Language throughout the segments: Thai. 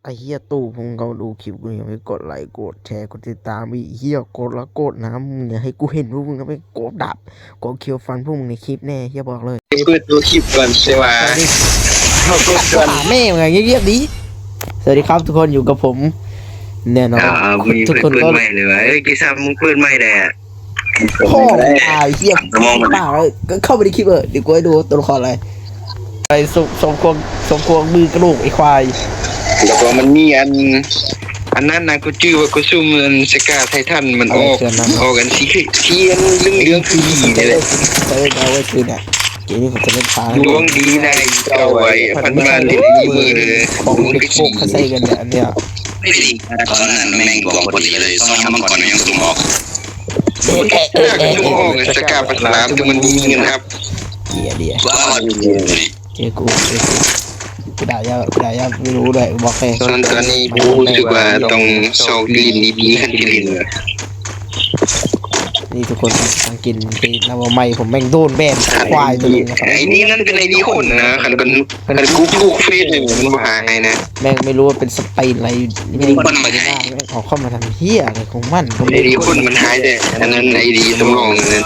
ไอ้เหี้ยตู่มึงเขาดูคลิปกูยังไม่กดไลค์กดแชร์กดติดตามอีเหี้ยกดแล้วกดนะมึงอย่าให้กูเห็นพวกมึงนะไปกดดับกดเคียวฟันพวกมึงในคลิปแน่เหี้ยบอกเลยเปิดดูคลิปก่อนใช่ไหมเขาก็ชวน หาแม่มึงไงเงียบๆดิสวัสดีครับทุกคนอยู่กับผมแน่นอนทุกคนก็ไม่เลยวะกิซ่ามึงเปิดไม่ได้พ่อเหี้ยป้าเลยก็เข้าไปในคลิปเดี๋ยวกูให้ดูตัวละครอะไรไอ้สมควงมือกระดูกไอ้ควายแล้วก็มันมีอันนั้นนะกูชื่อว่ากูซูมันสกาไททันมันออกกันสีเทียนเรื่องคือดีนี่แหละใช่เอาไว้คือเนี่ยเกมนี้ผมจะเล่นฟ้าดวงดีได้เอาไว้พันมาเล่นมือของเด็กพวกเขาใส่กันเนี่ยไม่ดีตอนนั้นแม่งบอกพอดีเลยซ้อมมังกรยังสูงออกช่วงออกสกาปัสลามที่มันมีเงินครับเดี๋ยวว้าวเจ้ากูด่ายาไม่รู้เลยบอกแค่ตอนนี้กูรู้สึกว่าต้องโซลีนดีๆขันกิลินนี่ทุกคนทางกินที่นาวใหม่ผมแม่งโดนแบนควายตัวนึงไอ้นี่นั่นเป็นไอ้นี่คนนะขันกันกูเฟซเลยมันมาหาไงนะแม่งไม่รู้ว่าเป็นสเปนอะไรไม่รู้มันมาได้ออกเข้ามาทำเหี้ยอะไรของมันไอ้ดีคนมันหายแต่อันนั้นไอ้ดีสมองนั้น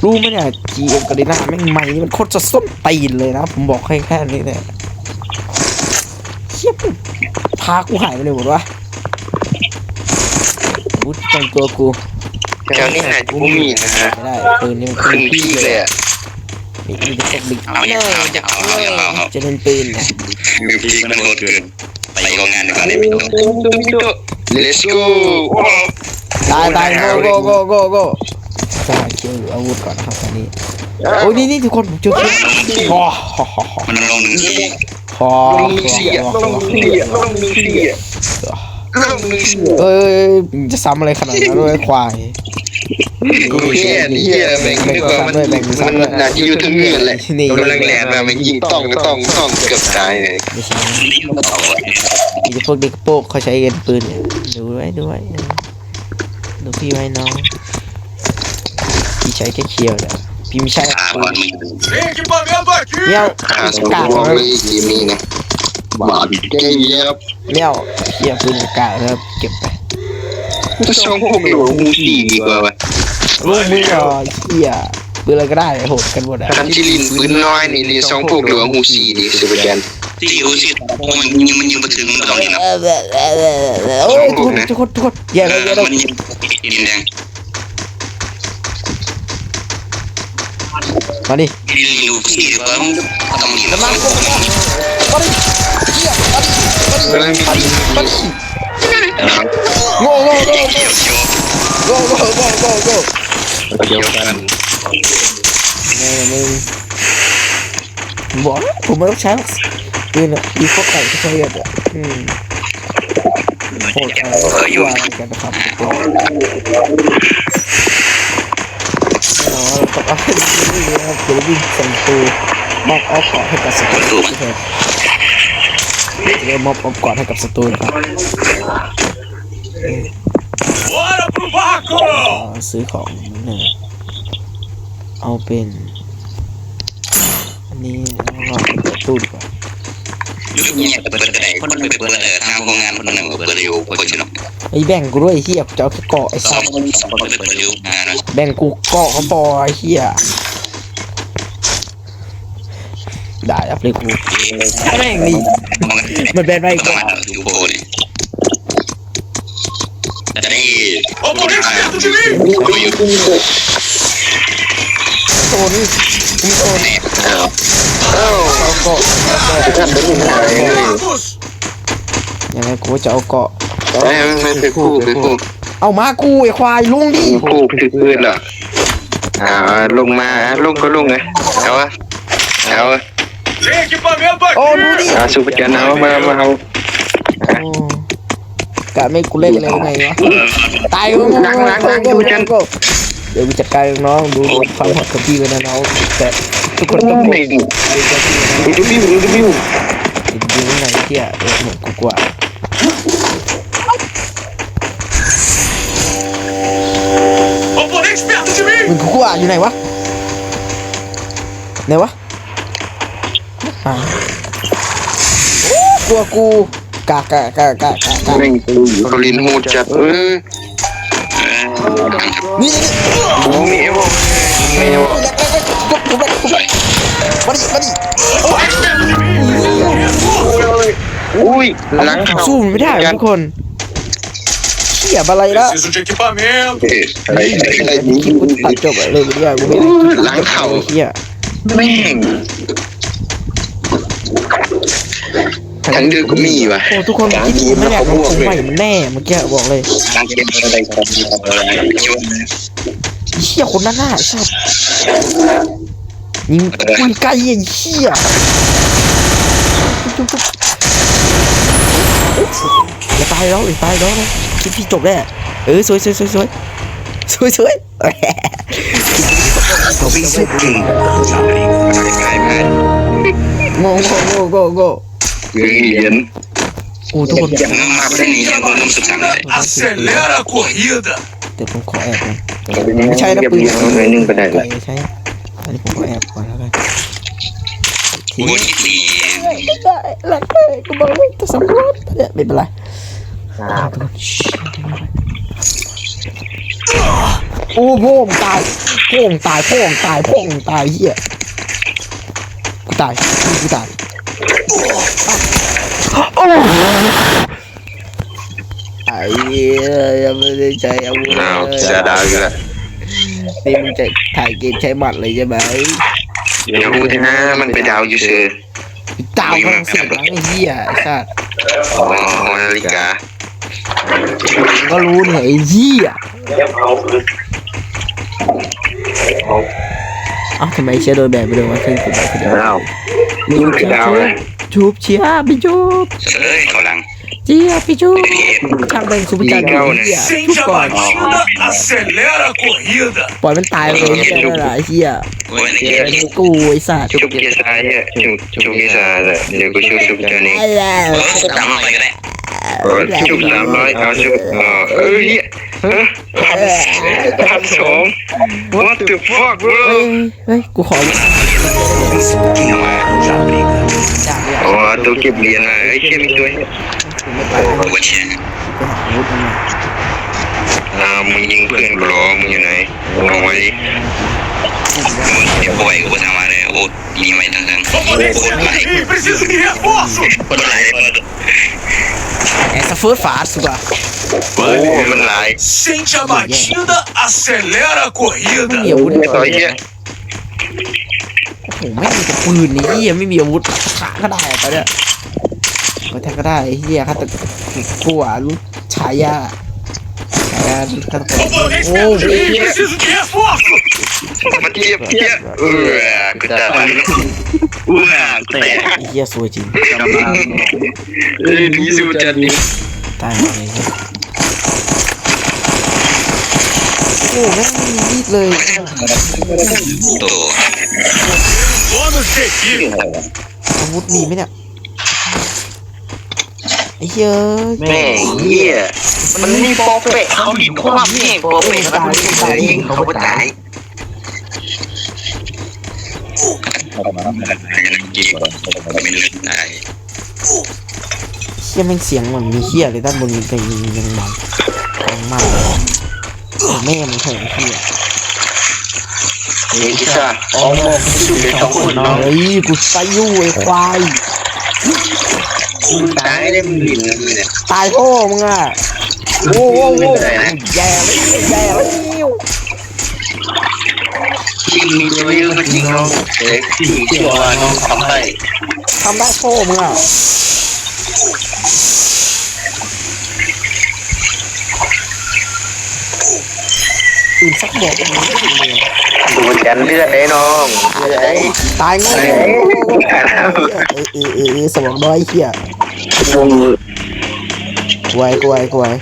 รู้ไหมเนี่ยจีเอ็มกาลิน่าแม่งใหม่นี่มันโคตรจะส้นตีนเลยนะผมบอกแค่นี้เนี่ยเชี่ยพากูหายไปเลยหมดวะวุ้จังตัวกูแถวนี้หายกูมีนะฮะไม่ได้ปืนนี่มันขึ้นพี่เลยอ่ะมีแต่พวกบิ๊กเอาจะเล่นปืนนะมีพี่มันโหดเกินไปโรงงานดีกว่าเนี่ยไม่ต้อง Let's go ตายโกจะเคียวอาวุธก่อนนะครับตอนนี้โอ้ยนี่ทุกคนผมเจอว้ามันลงหนึ่งทีลงหนึ่งเสียจะซ้ำอะไรขนาดนั้นด้วยควายกูเฮียแม่งนึกว่ามันน่าจะอยู่ทั้งเงินแหละกำลังแหลมมามันยิงต้องเกือบตายเลยมีพวกเด็กโป๊กเขาใช้กันปืนดูไว้ดูพี่ไว้น้องพี่ใช้แค่เคียวเนี่ยพี่ไม่ใช่เนี่ยกาไม่กี่มีนะบาดเกยียบเนี่ยเคียวปืนกาครับเก็บไปจะช่องพวกหลวงมูสีดีกว่าวะลูกมือเคียปืนอะไรก็ได้โหดกันหมดอ่ะคันจิลินปืนน้อยนี่รีช่องพวกหลวงมูสีดีสุดยอดที่รู้สิมันยิงมาถึงตรงนี้นะโอ้ยทุกคนอย่าเลยมันยิงดินแดงมาดิดูสิเบิ้มต้องมีน้ำมันมาดิเฮียมาดิโง่เดียวกันบอกผมไม่ต้องใช้ปืนดีพวกไก่ที่ใช้เยอะโหดอยู่กันนะครับกับอะไรนี่นะครับเดี๋ยววิ่งส่งตัวมอบออฟก่อนให้กับศัตรูเดี๋ยวมอบออฟก่อนให้กับศัตรูนะครับซื้อของเนี่ยเอาเป็นอันนี้เราเปิดตู้ดีกว่าเนี่ยเปิดอะไรคนไปเปิดทางโรงงานคนหนึ่งเปิดเร็วคนชนะไอ้แบ่งกูด้วยเฮียจะเอาแค่เกาะไอ้สัตว์แบ่งกูเกาะเขาปอไอ้เฮียได้อัพเลยกูแม่งนี่มันเป็นไรก็ได้โอ้โหโซนเอาเกาะยังไงกูจะเอาเกาะไปคู่เอามากูไอ้ควายลุงดิคู่ถือปืนเหรอลงมาลงก็ลงไงเอาโอ้ดูดิสุภจันเอามาเอากะไม่กูเล่นเลยไงวะตายกูนักสุภจันเดี๋ยวกูจัดการน้องดูความหดของพี่กันนะน้องแต่ทุกคนต้องดูบิวไงเที่ยเหมือนกูกว่ามึงกูกว่าอยู่ไหนวะกู ตัวกูกะ แม่งเขาลินโหดจัดนี่ โอ้มีเอวมีเอว อุ้ยหลังเขา สู้ไม่ได้ทุกคนเขี่ยอะไรละ Preciso de equipamento. อะไร คลิปกูตัดจบเลยไม่ได้กูไม่ได้ หลังเขา เขี่ย แม่งทั้งเดือนก็มีว่ะ โอ้ทุกคนคิดดีไหมเนี่ยมันคงไม่มันแน่เมื่อกี้บอกเลย ทางเกมอะไรกันช่วย เชี่ยคนนั้นน่ะชอบยิงปืนไกลไอ้เชี่ยอย่าตายแล้วนะคลิปพี่จบแล้วสวยเขาวิ่งสุดจริงง่ายมาก โง่ เรียน โอ้ทุกคน อย่างมากเลยนี่ ผมสุดท้าย Acelera a corrida. เดี๋ยวผมขอแอบก่อนไม่ใช่นะปืน หน่อยนึงก็ได้ ไม่ใช่อันนี้ผมขอแอบก่อนแล้วกัน โอ้ยดี ได้หลักเลยกูบอกเลยจะสำรวจเนี่ยไม่เป็นไรโอ้โหตายเหี้ยกูตายโอ้ไอ้เหี้ยยังไม่ได้ใช้อาวุธ อ้าวเสียดายเลย นี่มึงจะถ่ายเกมใช้หมัดเลยใช่ไหม เดี๋ยวพูดนะมันไปดาวอยู่เสือ ดาวพลังเสียงไอ้เหี้ยไอ้สัตว์ อ๋อนาฬิกา ก็รู้เนี่ยไอ้เหี้ยอ้าวทำไมเชียร์โดนแบบไปโดนมาขึ้นกูแบบไปโดน อ้าวนี่ไปดาวเลย จูบเชียร์พี่จูบ เฮ้ยเขาหลัง เชียร์พี่จูบช่างเป็นสุภาพจันทร์เหี้ยทุก Acende a ก่อน batida, acelera a corrida. ปล่อยมันตายเลยเหี้ยนั่นแหละไอ้เหี้ย โอ้ยใน เหี้ เก ย ม กูไอ้สัตว์ ชุบเกียร์ซ้ายเนี่ยชุบเกียร์ซ้ายเลยเดี๋ยวกูชุบจานี่ ไอ้แล้ว ตามไปก็ได้ ชุบ300เอาชุบ1,200 What the fuck bro เฮ้ยกูขอ อ๋อตัวเก็บเหรียญมาไอ้เชี่ยมีตัวเนี่ย หัวเชียร์ มึงยิงเพื่อนกูหรอมึงอยู่ไหนเอาไว้ เดี๋ยวป่วยกูทำมาเลยโอ้ดีไหมทั้งๆโคตรไหล Ih, preciso de reforço. โคตรไหลเลย Essa foi fácil, cara. โอ้มันหลาย Sente a batida, acelera a ไม่มี corrida. อาวุธ ไม่ต่อยเหี้ย โอ้โหไม่มีแต่ปืนนี่เฮียไม่มีอาวุธขาก็ได้ตอนเนี้ยมาแทงก็ได้เฮียฆาตกรกูอ่ะรู้ฉายาฆาตกร Oponente โอ้ menos Ih, preciso de reforço. มาเทียบกูตายกูแตก เฮียสวยจริง นี่สู้จัดนี่ ตายเลยโอ้แม่งไม่มีมีดเลย ตัว Bônus de equipe. อาวุธมีไหมเนี่ยไอ้เหี้ย แม่เหี้ยมันมีโปรเปะเขาดิบความนี่โปรเปะมันยิงเขาไปตาย เกมไม่เล่นได้ เหี้ยแม่งเสียงเหมือนมีเหี้ยเลยด้านบนมีแต่ยังเบาดังมากแม่มันแข็งเหี้ย นี่ที่ซ่าอ๋อสู้เลย2คนเนาะ เฮ้ยกูไซยู่ไอ้ควาย ตายได้มึงดินเนี่ย ตายพ่อมึงอ่ะโอ้โหแย่เลย ทีมมีตัวเยอะก็จริงเนาะแต่ทีมที่ว่าน้องทำได้ ทำได้พ่อมึงอ่ะตื่นสักบอก ดูกันเลือดไอ้น้องเลือดไอ้ ตายง่ายสมองน้อยเหี้ยกวย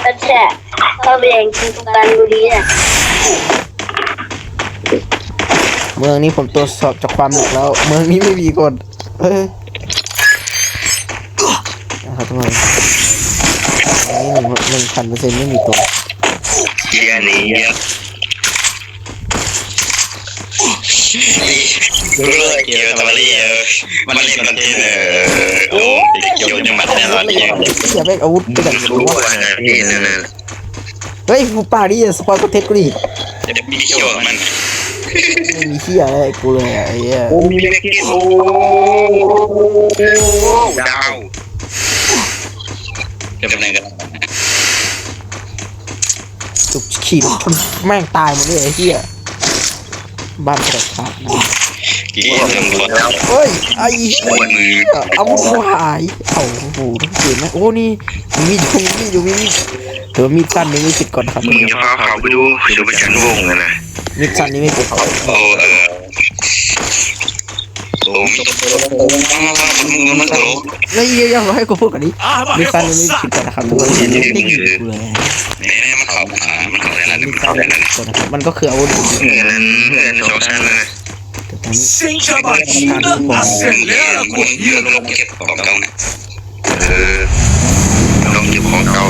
अच्छा अब रैंकिंग दुकान बुरी है เมืองนี้ผมตรวจสอบจากความหนักแล้วเมืองนี้ไม่มีกฎนะครับทุกคนอันนี้1,000%ไม่มีตัว เหี้ยนี่ เลิกเกี่ยวกับอะไรมันเล่นมันเป็นโอ้เกี่ยวยังมันแน่นอนเนี่ย เสียแม่งอาวุธไปจากรู้ รู้ ว่า ว่านี่นั่น เฮ้ยกูป่าดิสปอยล์คอนเทนต์กูดิ จะมีเกี่ยวมัน ไม่มีเหี้ยอะไรกูเลยไอ้เหี้ย โอ้มีแม็กกี้โอ้ดาว จะเป็นยังไงกัน จุกขีดชนแม่งตายหมดเลยไอ้เหี้ยบ้านแตกขาด กี่เรื่องรถ เฮ้ยไอ้ มันมือ เอาวุธกูหายโอ้โหต้องเกมไหมโอ้นี่มีอยู่มีเดี๋ยวมีดสั้นนี่ไม่ติดก่อนครับ มึงจะพาเขาไปดูประจันวงนะ มีดสั้นนี่ไม่ติด โอ้โอ้มีตัวมันตลก เฮ้ยยังให้กูพูดก่อนดิ Arma มีดสั้นนี่ไม่ติดก่อน reforçada. นะครับทุกคนไม่ได้ยินกูเลย เนี่ยมันเขามันเขาอะไรนั่น มีด มัน สั้ เขา น อะไรนั่น ก่อนนะครับมันก็คืออาวุธ นั่นเพื่อนสองชั้นเลย แต่ตอนนี้ Sente a batida, acelera a คน corrida. ลงเก็บของเก่านะ น้องเก็บของเก่า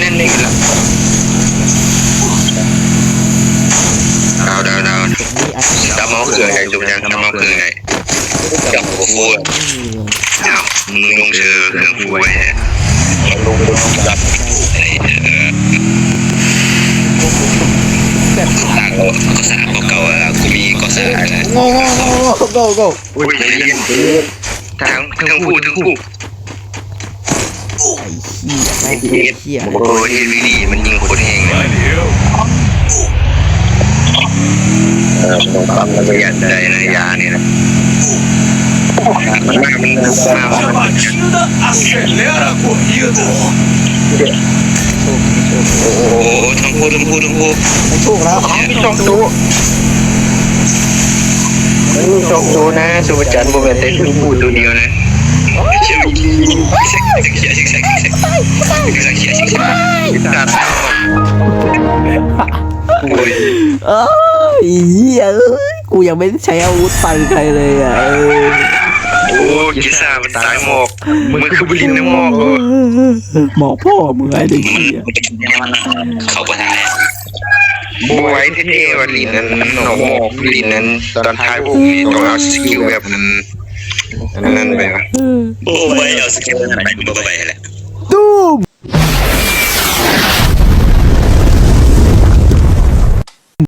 นั่นนี่ละดาว นี่อาจจะ ดาวมอคือไงจุกยังดาวมอคือไง จับหัวฟู ดาวมึงลงเชื่อเครื่องฟูไว้ ลงจับ แบบ ต่างก็สาเก่ากูมีก็สา โง่โก้ อุ้ยใจเย็นทั้งคู่ ไอ้เหี้ยแม่งเหี้ย โอ้ยเอวีดีมันยิงคนเองเลย Valeu. ปั๊มแล้วก็ยันใจนะยานี่นะมัน Sente a batida, acelera a corrida. โอ้ทั้งคู่ ไม่โชคแล้ว มีสองตัวนะสุวรรณจันทร์โมเมนต์ได้ถึงคู่ตัวเดียวนะ เชี่ยวเช็คตัดโอ้ย เอ้ยเหี้ยกูยังไม่ได้ใช้อาวุธฟันใครเลยอ่ะ โอ้กิซ่ามันตายหมอกมึงคือบุรินน้ำหมอก หมอกพ่อมึงไอ้เด็กเหี้ย เขาไปทางไหน บวยเท่ๆวันลินนั้นหนองหมอกลินนั้นตอนท้ายวงนี้ต้องเอาสกิลแบบนั้นไปวะ โอ้ยเอาสกิลไปแหละ ตูม